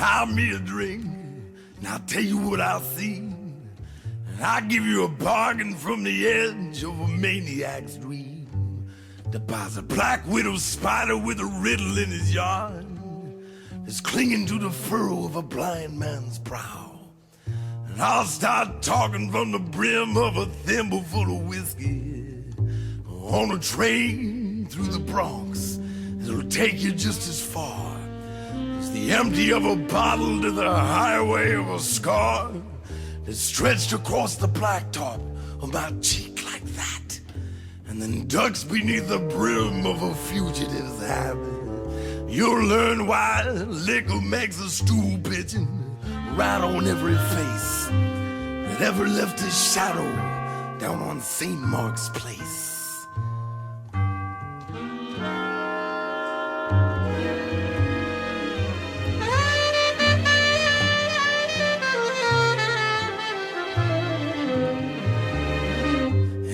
buy me a drink, and I'll tell you what I'll see. And I'll give you a bargain from the edge of a maniac's dream. That buys a black widow spider with a riddle in his yard, that's clinging to the furrow of a blind man's brow. And I'll start talking from the brim of a thimble full of whiskey on a train through the Bronx. It'll take you just as far as the empty of a bottle to the highway of a scar that's stretched across the blacktop on my cheek like that, and then ducks beneath the brim of a fugitive's habit. You'll learn why liquor makes a stool pigeon right on every face that ever left a shadow down on St. Mark's Place.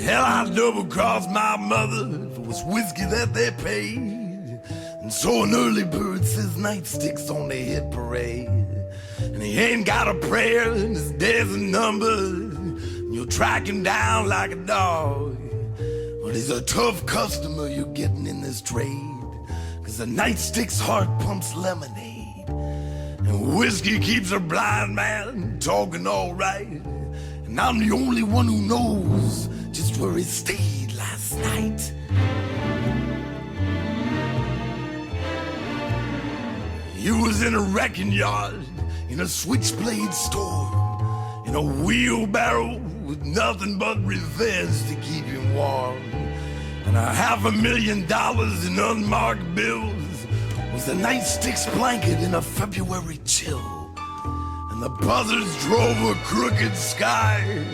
Hell, I'd double-cross my mother if it was whiskey that they paid. And so an early bird says nightsticks on the hit parade. And he ain't got a prayer and his days are numbered. And you'll track him down like a dog. But he's a tough customer you're getting in this trade. 'Cause a nightstick's heart pumps lemonade. And whiskey keeps a blind man talking all right. And I'm the only one who knows just where he stayed last night. He was in a wrecking yard, in a switchblade store, in a wheelbarrow with nothing but revenge to keep him warm. And $500,000 in unmarked bills was the nightstick's blanket in a February chill. And the buzzards drove a crooked sky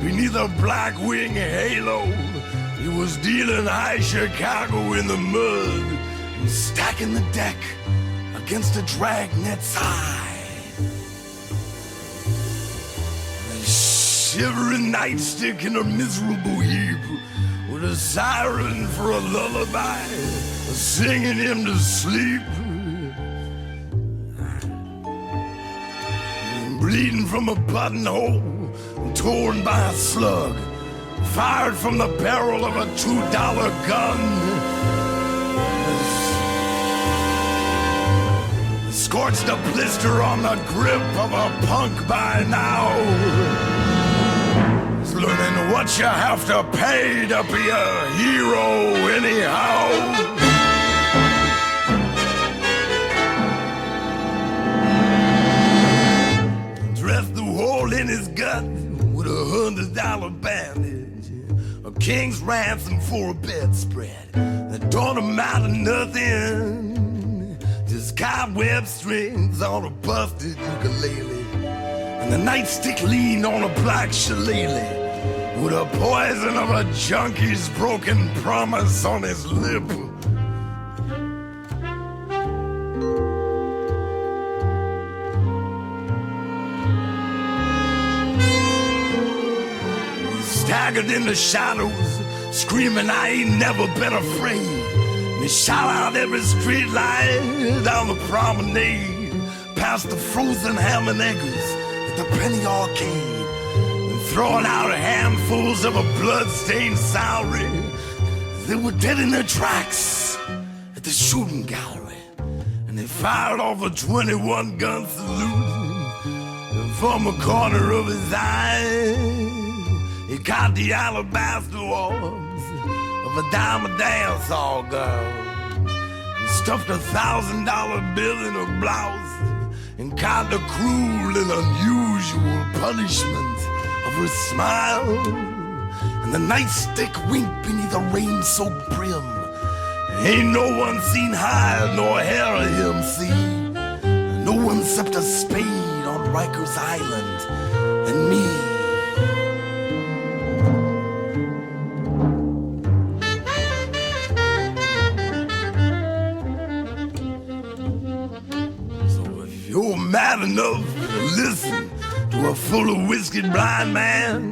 beneath a black wing halo. He was dealing high Chicago in the mud and stacking the deck against a dragnet's eye. A shivering nightstick in a miserable heap with a siren for a lullaby, singing him to sleep. Bleeding from a buttonhole, torn by a slug, fired from the barrel of a $2 gun. Scorched a blister on the grip of a punk by now. He's learning what you have to pay to be a hero anyhow. Dressed the hole in his gut with a $100 bandage, a king's ransom for a bedspread that don't amount to nothing. Just cobweb strings on a busted ukulele, and the nightstick leaned on a black shillelagh with a poison of a junkie's broken promise on his lip. He staggered in the shadows, screaming, "I ain't never been afraid." He shot out every street light down the promenade, past the frozen ham and eggers at the Penny Arcade, and throwing out handfuls of a blood-stained salary. They were dead in their tracks at the shooting gallery, and they fired off a 21-gun salute, and from the corner of his eye, he caught the alabaster orbs of a diamond dance hall girl, and stuffed a $1,000 bill in her blouse, and caught the cruel and unusual punishment of her smile. And the nightstick winked beneath a rain-soaked brim. Ain't no one seen hide nor hair of him see, no one except a spade on Rikers Island and me. You're mad enough to listen to a full of whiskey blind man,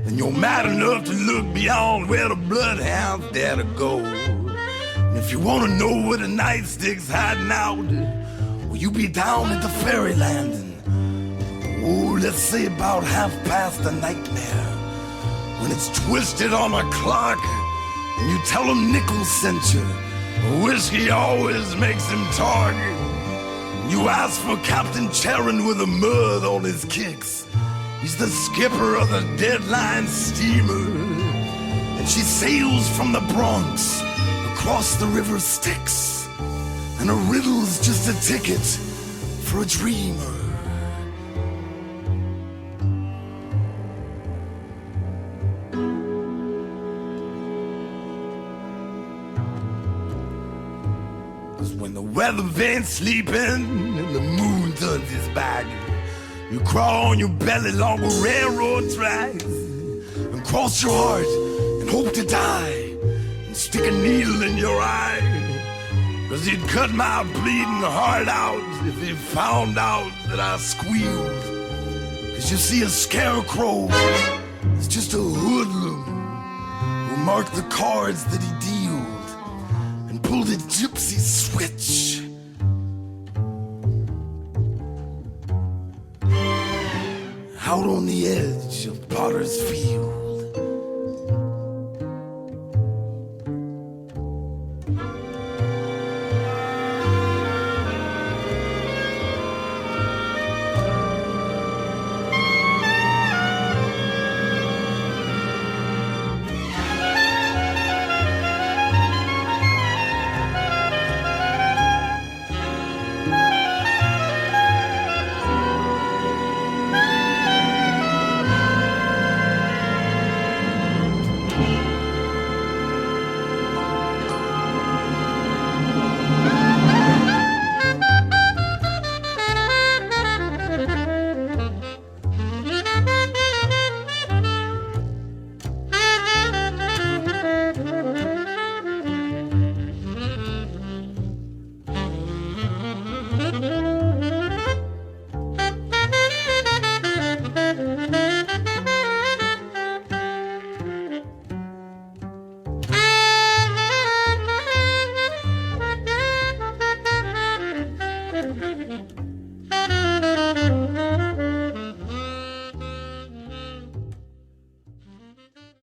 and you're mad enough to look beyond where the bloodhounds dare to go. And if you want to know where the nightstick's hiding out, well, you be down at the fairyland, and oh, let's say about 1/2 nightmare, when it's twisted on a clock, and you tell him Nickel sent you. Whiskey always makes him talk. You ask for Captain Charon with a mud on his kicks. He's the skipper of the Deadline steamer, and she sails from the Bronx across the river Styx, and a riddle's just a ticket for a dreamer. When the weather vane's sleeping and the moon turns its back, you crawl on your belly along the railroad tracks and cross your heart and hope to die and stick a needle in your eye. 'Cause he'd cut my bleeding heart out if he found out that I squealed. 'Cause you see, a scarecrow is just a hoodlum who marked the cards that he dealt and pulled a gypsy switch. Out on the edge of Potter's Field.